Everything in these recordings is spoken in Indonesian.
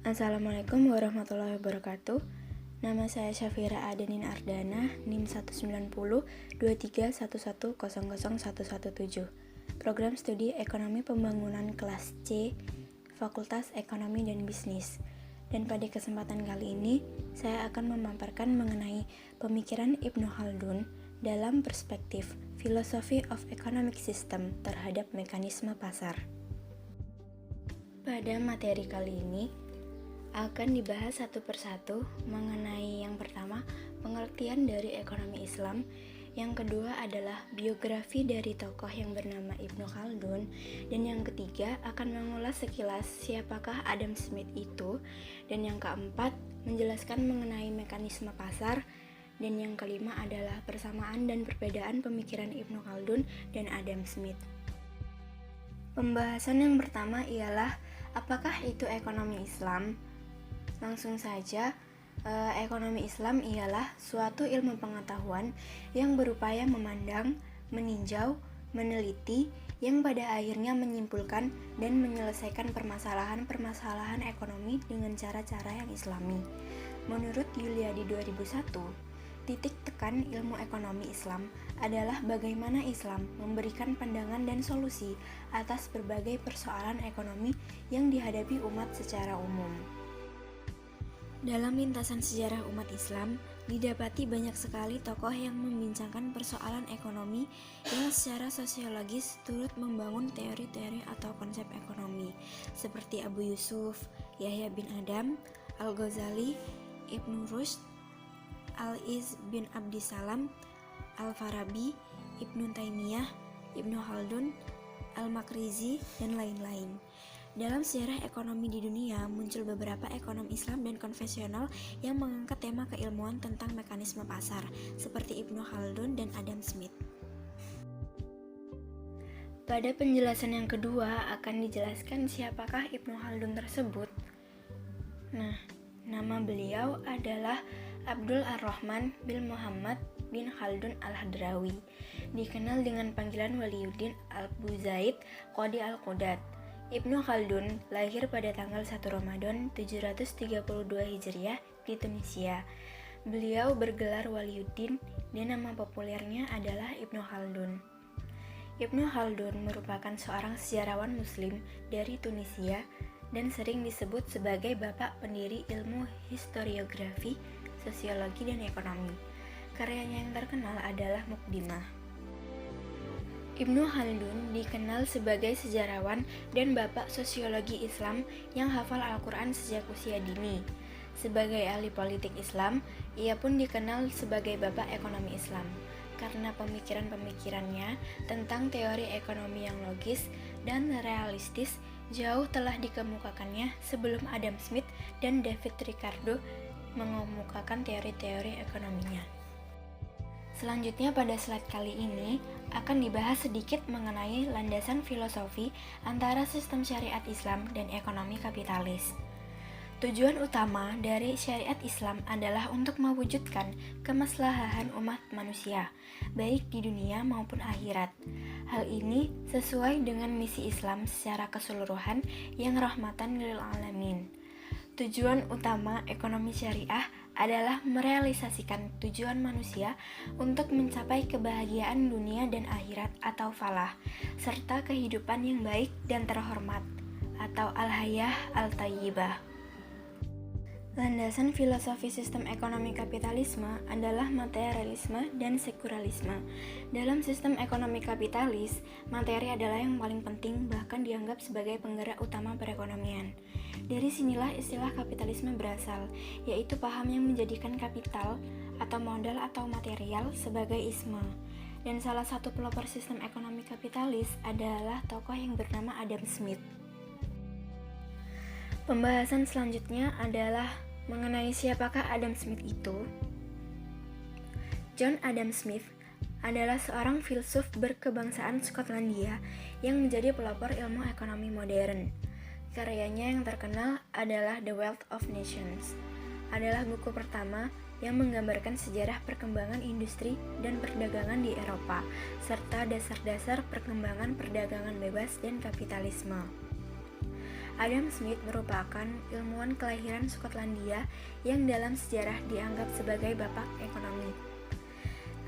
Assalamualaikum warahmatullahi wabarakatuh. Nama saya Syafira Adenin Ardana, NIM 1902311000117. Program Studi Ekonomi Pembangunan kelas C, Fakultas Ekonomi dan Bisnis. Dan pada kesempatan kali ini, saya akan memaparkan mengenai pemikiran Ibnu Khaldun dalam perspektif Philosophy of Economic System terhadap mekanisme pasar. Pada materi kali ini, akan dibahas satu persatu mengenai yang pertama, pengertian dari ekonomi Islam. Yang kedua adalah biografi dari tokoh yang bernama Ibnu Khaldun. Dan yang ketiga akan mengulas sekilas siapakah Adam Smith itu. Dan yang keempat menjelaskan mengenai mekanisme pasar. Dan yang kelima adalah persamaan dan perbedaan pemikiran Ibnu Khaldun dan Adam Smith. Pembahasan yang pertama ialah apakah itu ekonomi Islam? Langsung saja, ekonomi Islam ialah suatu ilmu pengetahuan yang berupaya memandang, meninjau, meneliti, yang pada akhirnya menyimpulkan dan menyelesaikan permasalahan-permasalahan ekonomi dengan cara-cara yang islami. Menurut Yuliadi 2001, titik tekan ilmu ekonomi Islam adalah bagaimana Islam memberikan pandangan dan solusi atas berbagai persoalan ekonomi yang dihadapi umat secara umum. Dalam lintasan sejarah umat Islam, didapati banyak sekali tokoh yang membincangkan persoalan ekonomi yang secara sosiologis turut membangun teori-teori atau konsep ekonomi, seperti Abu Yusuf, Yahya bin Adam, Al-Ghazali, Ibnu Rushd, Al-Iz bin Abdissalam, Al-Farabi, Ibnu Taimiyah, Ibnu Khaldun, Al-Makrizi, dan lain-lain. Dalam sejarah ekonomi di dunia, muncul beberapa ekonom Islam dan konvensional yang mengangkat tema keilmuan tentang mekanisme pasar, seperti Ibnu Khaldun dan Adam Smith. Pada penjelasan yang kedua akan dijelaskan siapakah Ibnu Khaldun tersebut. Nama beliau adalah Abdul Ar-Rahman bin Muhammad bin Khaldun Al-Hadrawi, dikenal dengan panggilan Waliyuddin Abu Zaid Qadi Al-Qudat. Ibnu Khaldun lahir pada tanggal 1 Ramadan 732 Hijriah di Tunisia. Beliau bergelar Waliyuddin dan nama populernya adalah Ibnu Khaldun. Ibnu Khaldun merupakan seorang sejarawan muslim dari Tunisia dan sering disebut sebagai bapak pendiri ilmu historiografi, sosiologi, dan ekonomi. Karyanya yang terkenal adalah Muqaddimah. Ibnu Khaldun dikenal sebagai sejarawan dan bapak sosiologi Islam yang hafal Al-Quran sejak usia dini. Sebagai ahli politik Islam, ia pun dikenal sebagai bapak ekonomi Islam karena pemikiran-pemikirannya tentang teori ekonomi yang logis dan realistis jauh telah dikemukakannya sebelum Adam Smith dan David Ricardo mengemukakan teori-teori ekonominya. Selanjutnya pada slide kali ini akan dibahas sedikit mengenai landasan filosofi antara sistem syariat Islam dan ekonomi kapitalis. Tujuan utama dari syariat Islam adalah untuk mewujudkan kemaslahan umat manusia, baik di dunia maupun akhirat. Hal ini sesuai dengan misi Islam secara keseluruhan yang rahmatan lil alamin. Tujuan utama ekonomi syariah adalah merealisasikan tujuan manusia untuk mencapai kebahagiaan dunia dan akhirat atau falah, serta kehidupan yang baik dan terhormat atau al-hayah al-tayyibah. Landasan filosofi sistem ekonomi kapitalisme adalah materialisme dan sekularisme. Dalam sistem ekonomi kapitalis, materi adalah yang paling penting, bahkan dianggap sebagai penggerak utama perekonomian. Dari sinilah istilah kapitalisme berasal, yaitu paham yang menjadikan kapital atau modal atau material sebagai isme. Dan salah satu pelopor sistem ekonomi kapitalis adalah tokoh yang bernama Adam Smith. Pembahasan selanjutnya adalah mengenai siapakah Adam Smith itu. John Adam Smith adalah seorang filsuf berkebangsaan Skotlandia yang menjadi pelopor ilmu ekonomi modern. Karyanya yang terkenal adalah The Wealth of Nations. Adalah buku pertama yang menggambarkan sejarah perkembangan industri dan perdagangan di Eropa, serta dasar-dasar perkembangan perdagangan bebas dan kapitalisme. Adam Smith merupakan ilmuwan kelahiran Skotlandia yang dalam sejarah dianggap sebagai bapak ekonomi.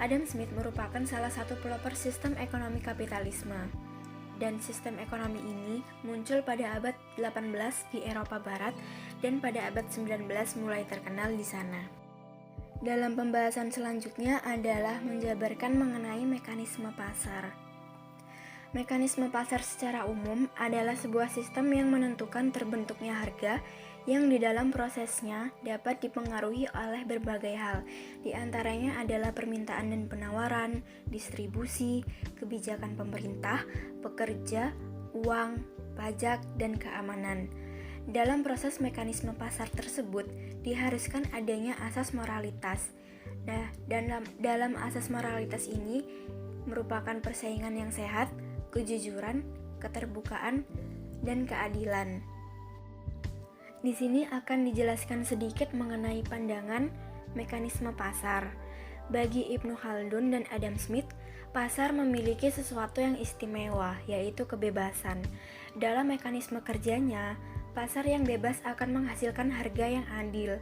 Adam Smith merupakan salah satu pelopor sistem ekonomi kapitalisme. Dan sistem ekonomi ini muncul pada abad 18 di Eropa Barat dan pada abad 19 mulai terkenal di sana. Dalam pembahasan selanjutnya adalah menjabarkan mengenai mekanisme pasar. Mekanisme pasar secara umum adalah sebuah sistem yang menentukan terbentuknya harga yang di dalam prosesnya dapat dipengaruhi oleh berbagai hal. Di antaranya adalah permintaan dan penawaran, distribusi, kebijakan pemerintah, pekerja, uang, pajak, dan keamanan. Dalam proses mekanisme pasar tersebut diharuskan adanya asas moralitas. Nah, dalam asas moralitas ini merupakan persaingan yang sehat, kejujuran, keterbukaan, dan keadilan. Di sini akan dijelaskan sedikit mengenai pandangan mekanisme pasar. Bagi Ibnu Khaldun dan Adam Smith, pasar memiliki sesuatu yang istimewa, yaitu kebebasan. Dalam mekanisme kerjanya, pasar yang bebas akan menghasilkan harga yang adil.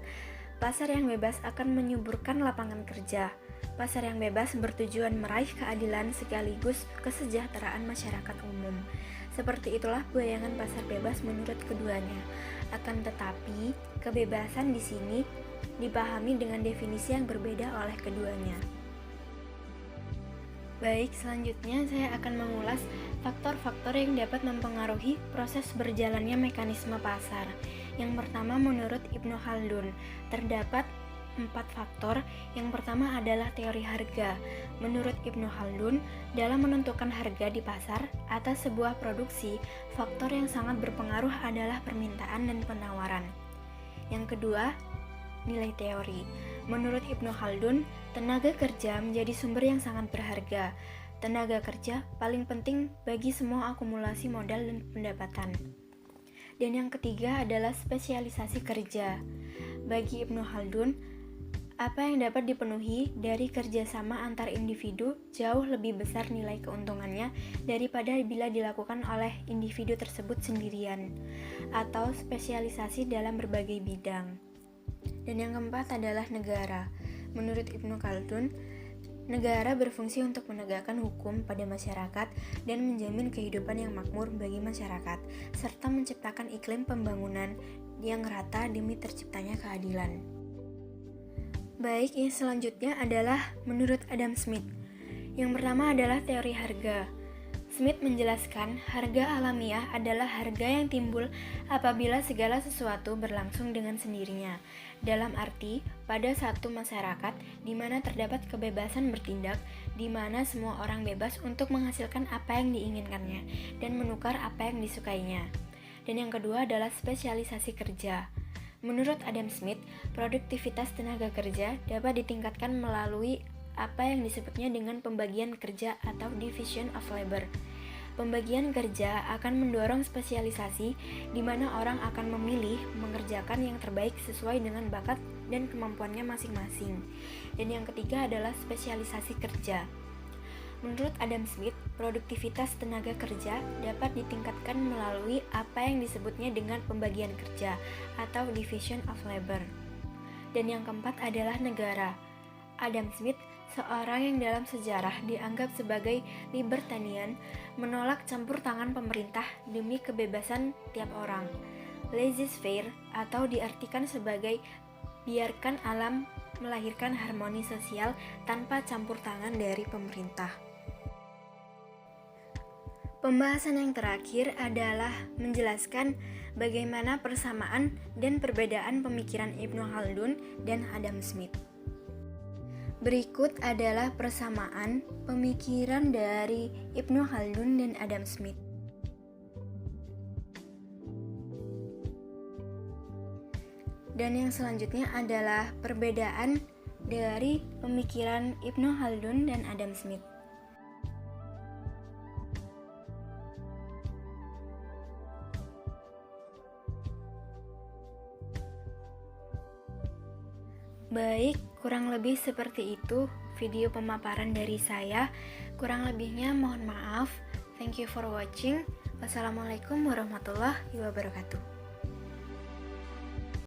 Pasar yang bebas akan menyuburkan lapangan kerja. Pasar yang bebas bertujuan meraih keadilan sekaligus kesejahteraan masyarakat umum. Seperti itulah bayangan pasar bebas menurut keduanya. Akan tetapi, kebebasan di sini dipahami dengan definisi yang berbeda oleh keduanya. Baik, selanjutnya saya akan mengulas faktor-faktor yang dapat mempengaruhi proses berjalannya mekanisme pasar. Yang pertama, menurut Ibnu Khaldun, terdapat 4 faktor. Yang pertama adalah teori harga. Menurut Ibnu Khaldun, dalam menentukan harga di pasar atas sebuah produksi, faktor yang sangat berpengaruh adalah permintaan dan penawaran. Yang kedua, nilai teori. Menurut Ibnu Khaldun, tenaga kerja menjadi sumber yang sangat berharga. Tenaga kerja paling penting bagi semua akumulasi modal dan pendapatan. Dan yang ketiga adalah spesialisasi kerja. Bagi Ibnu Khaldun, apa yang dapat dipenuhi dari kerjasama antar individu jauh lebih besar nilai keuntungannya daripada bila dilakukan oleh individu tersebut sendirian, atau spesialisasi dalam berbagai bidang. Dan yang keempat adalah negara. Menurut Ibnu Khaldun, negara berfungsi untuk menegakkan hukum pada masyarakat dan menjamin kehidupan yang makmur bagi masyarakat, serta menciptakan iklim pembangunan yang rata demi terciptanya keadilan. Baik, yang selanjutnya adalah menurut Adam Smith. Yang pertama adalah teori harga. Smith menjelaskan harga alamiah adalah harga yang timbul apabila segala sesuatu berlangsung dengan sendirinya. Dalam arti, pada satu masyarakat di mana terdapat kebebasan bertindak, di mana semua orang bebas untuk menghasilkan apa yang diinginkannya dan menukar apa yang disukainya. Dan yang kedua adalah spesialisasi kerja. Menurut Adam Smith, produktivitas tenaga kerja dapat ditingkatkan melalui apa yang disebutnya dengan pembagian kerja atau division of labor. Pembagian kerja akan mendorong spesialisasi di mana orang akan memilih mengerjakan yang terbaik sesuai dengan bakat dan kemampuannya masing-masing. Dan yang ketiga adalah spesialisasi kerja. Menurut Adam Smith, produktivitas tenaga kerja dapat ditingkatkan melalui apa yang disebutnya dengan pembagian kerja atau division of labor. Dan yang keempat adalah negara. Adam Smith, seorang yang dalam sejarah dianggap sebagai libertarian, menolak campur tangan pemerintah demi kebebasan tiap orang. Laissez-faire atau diartikan sebagai biarkan alam melahirkan harmoni sosial tanpa campur tangan dari pemerintah. Pembahasan yang terakhir adalah menjelaskan bagaimana persamaan dan perbedaan pemikiran Ibnu Khaldun dan Adam Smith. Berikut adalah persamaan pemikiran dari Ibnu Khaldun dan Adam Smith. Dan yang selanjutnya adalah perbedaan dari pemikiran Ibnu Khaldun dan Adam Smith. Baik, kurang lebih seperti itu video pemaparan dari saya. Kurang lebihnya mohon maaf. Thank you for watching. Wassalamualaikum warahmatullahi wabarakatuh.